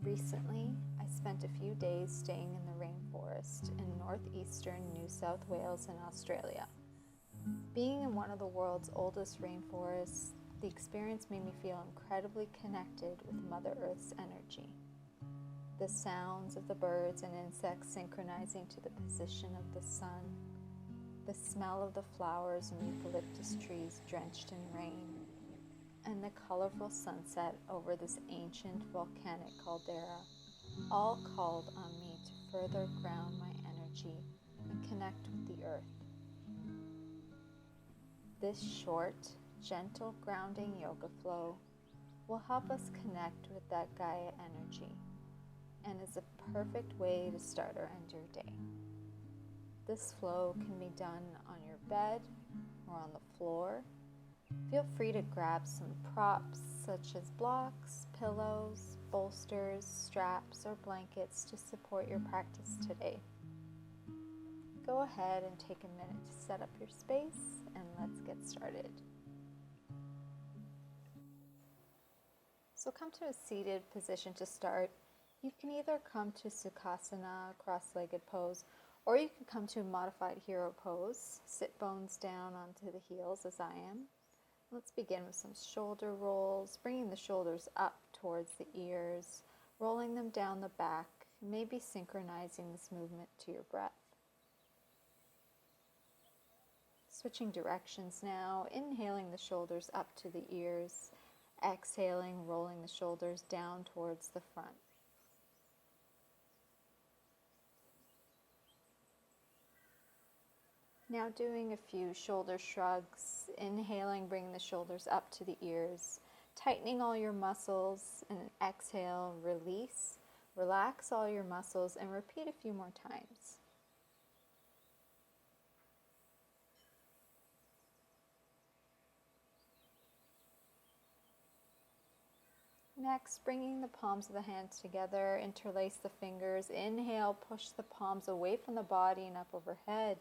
Recently, I spent a few days staying in the rainforest in northeastern New South Wales in Australia. Being in one of the world's oldest rainforests, the experience made me feel incredibly connected with Mother Earth's energy. The sounds of the birds and insects synchronizing to the position of the sun, the smell of the flowers and eucalyptus trees drenched in rain, and the colorful sunset over this ancient volcanic caldera all called on me to further ground my energy and connect with the earth. This short, gentle grounding yoga flow will help us connect with that Gaia energy and is a perfect way to start or end your day. This flow can be done on your bed or on the floor. Feel free to grab some props such as blocks, pillows, bolsters, straps, or blankets to support your practice today. Go ahead and take a minute to set up your space and let's get started. So come to a seated position to start. You can either come to Sukhasana, cross-legged pose, or you can come to a modified hero pose. Sit bones down onto the heels as I am. Let's begin with some shoulder rolls, bringing the shoulders up towards the ears, rolling them down the back, maybe synchronizing this movement to your breath. Switching directions now, inhaling the shoulders up to the ears, exhaling, rolling the shoulders down towards the front. Now doing a few shoulder shrugs, inhaling, bring the shoulders up to the ears, tightening all your muscles, and exhale, release, relax all your muscles, and repeat a few more times. Next, bringing the palms of the hands together, interlace the fingers, inhale, push the palms away from the body and up overhead.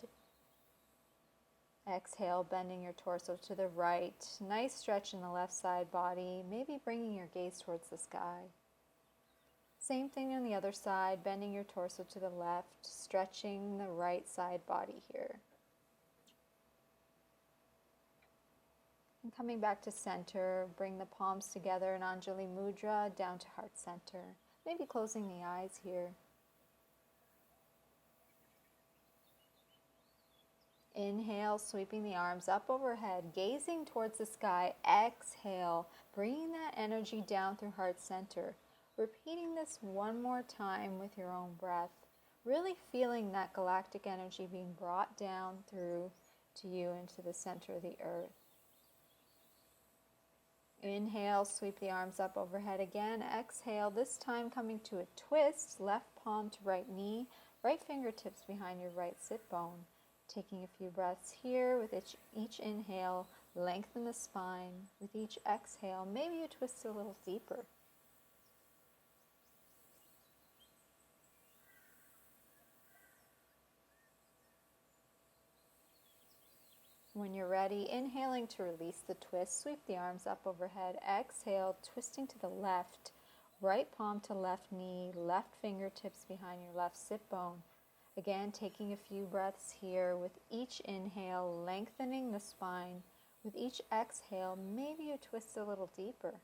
Exhale, bending your torso to the right. Nice stretch in the left side body, maybe bringing your gaze towards the sky. Same thing on the other side, bending your torso to the left, stretching the right side body here. And coming back to center, bring the palms together in Anjali Mudra down to heart center. Maybe closing the eyes here. Inhale, sweeping the arms up overhead, gazing towards the sky. Exhale, bringing that energy down through heart center. Repeating this one more time with your own breath. Really feeling that galactic energy being brought down through to you into the center of the earth. Inhale, sweep the arms up overhead again. Exhale, this time coming to a twist. Left palm to right knee, right fingertips behind your right sit bone. Taking a few breaths here. With each inhale, lengthen the spine. With each exhale, maybe you twist a little deeper. When you're ready, inhaling to release the twist, sweep the arms up overhead. Exhale, twisting to the left, right palm to left knee, left fingertips behind your left sit bone. Again, taking a few breaths here. With each inhale, lengthening the spine. With each exhale, maybe you twist a little deeper.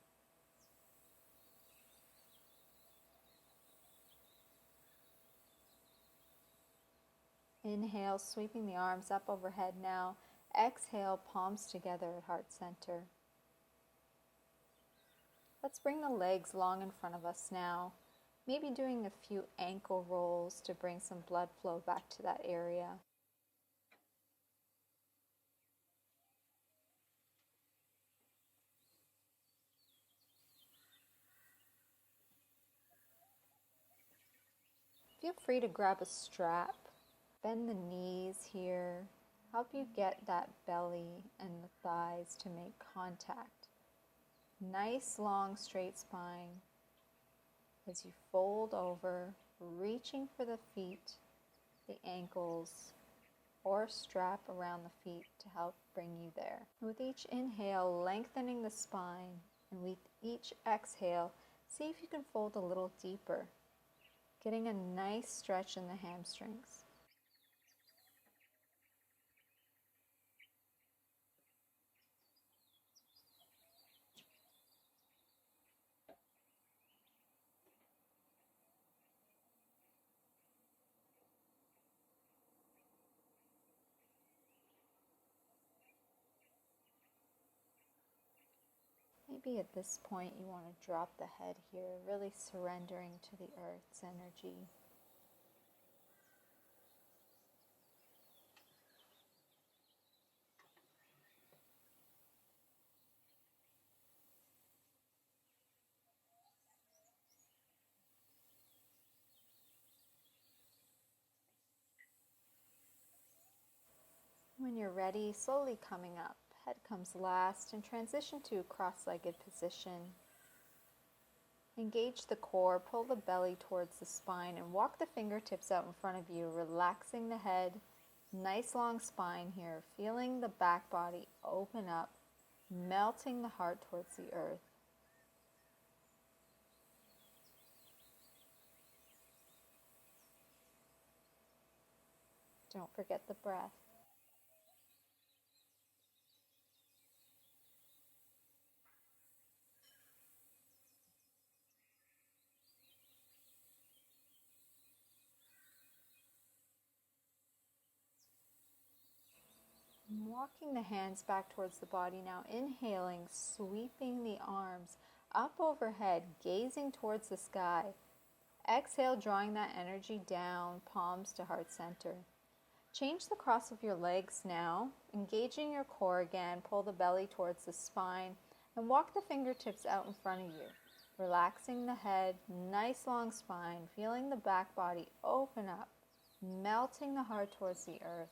Inhale, sweeping the arms up overhead now. Exhale, palms together at heart center. Let's bring the legs long in front of us now. Maybe doing a few ankle rolls to bring some blood flow back to that area. Feel free to grab a strap, bend the knees here, help you get that belly and the thighs to make contact. Nice long straight spine as you fold over, reaching for the feet, the ankles, or strap around the feet to help bring you there. With each inhale, lengthening the spine, and with each exhale, See if you can fold a little deeper, getting a nice stretch in the hamstrings. Maybe at this point you want to drop the head here, really surrendering to the earth's energy. When you're ready, slowly coming up, head comes last, and transition to a cross-legged position. Engage the core, pull the belly towards the spine, and walk the fingertips out in front of you, relaxing the head. Nice long spine here, feeling the back body open up, melting the heart towards the earth. Don't forget the breath. Walking the hands back towards the body now, inhaling, sweeping the arms up overhead, gazing towards the sky. Exhale, drawing that energy down, palms to heart center. Change the cross of your legs now, engaging your core again, pull the belly towards the spine, and walk the fingertips out in front of you. Relaxing the head, nice long spine, feeling the back body open up, melting the heart towards the earth.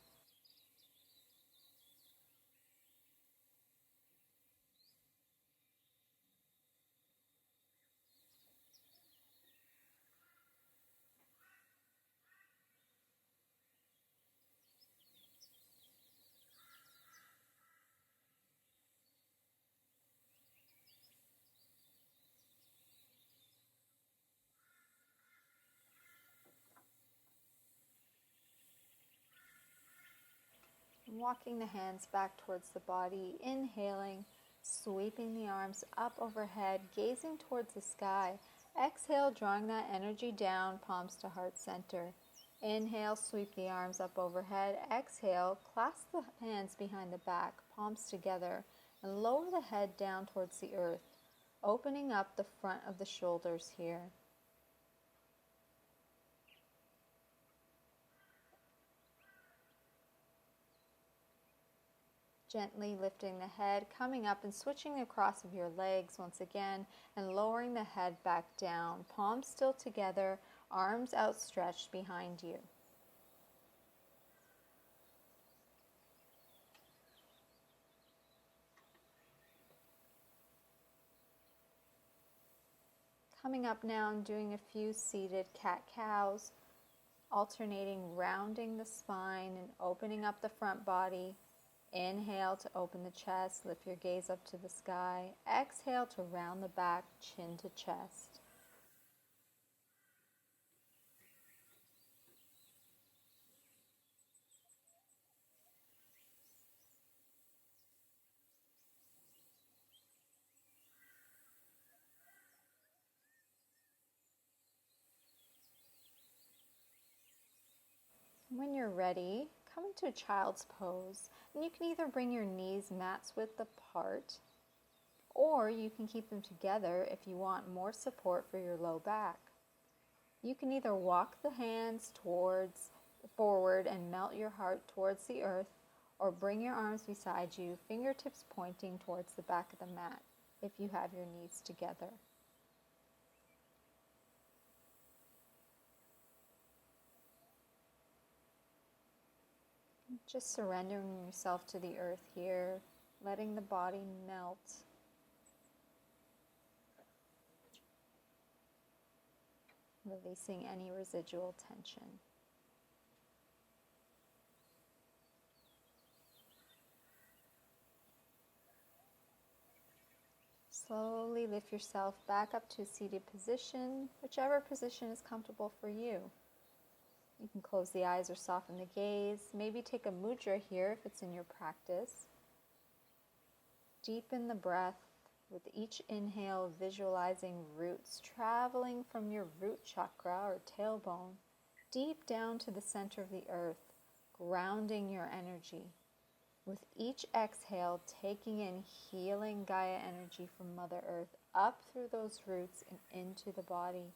Walking the hands back towards the body, inhaling, sweeping the arms up overhead, gazing towards the sky. Exhale, drawing that energy down, palms to heart center. Inhale, sweep the arms up overhead. Exhale, clasp the hands behind the back, palms together, and lower the head down towards the earth, opening up the front of the shoulders here. Gently lifting the head, coming up and switching across of your legs once again, and lowering the head back down, palms still together, arms outstretched behind you. Coming up now and doing a few seated cat-cows, alternating rounding the spine and opening up the front body. Inhale to open the chest, lift your gaze up to the sky. Exhale to round the back, chin to chest. When you're ready, come into a child's pose, and you can either bring your knees mat's width apart, or you can keep them together if you want more support for your low back. You can either walk the hands forward and melt your heart towards the earth, or bring your arms beside you, fingertips pointing towards the back of the mat if you have your knees together. Just surrendering yourself to the earth here, letting the body melt. Releasing any residual tension. Slowly lift yourself back up to a seated position, whichever position is comfortable for you. You can close the eyes or soften the gaze. Maybe take a mudra here if it's in your practice. Deepen the breath with each inhale, visualizing roots traveling from your root chakra or tailbone deep down to the center of the earth, grounding your energy. With each exhale, taking in healing Gaia energy from Mother Earth up through those roots and into the body.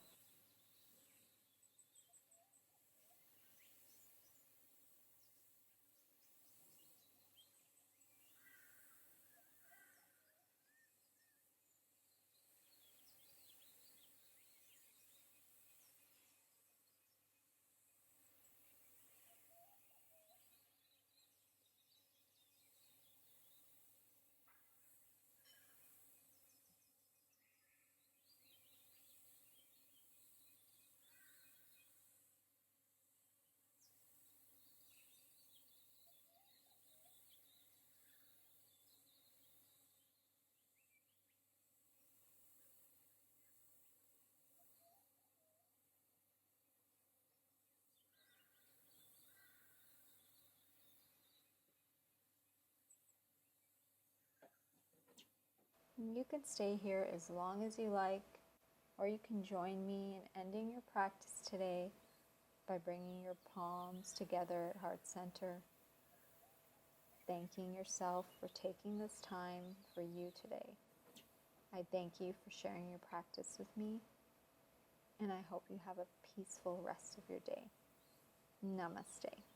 You can stay here as long as you like, or you can join me in ending your practice today by bringing your palms together at heart center, thanking yourself for taking this time for you today. I thank you for sharing your practice with me, and I hope you have a peaceful rest of your day. Namaste.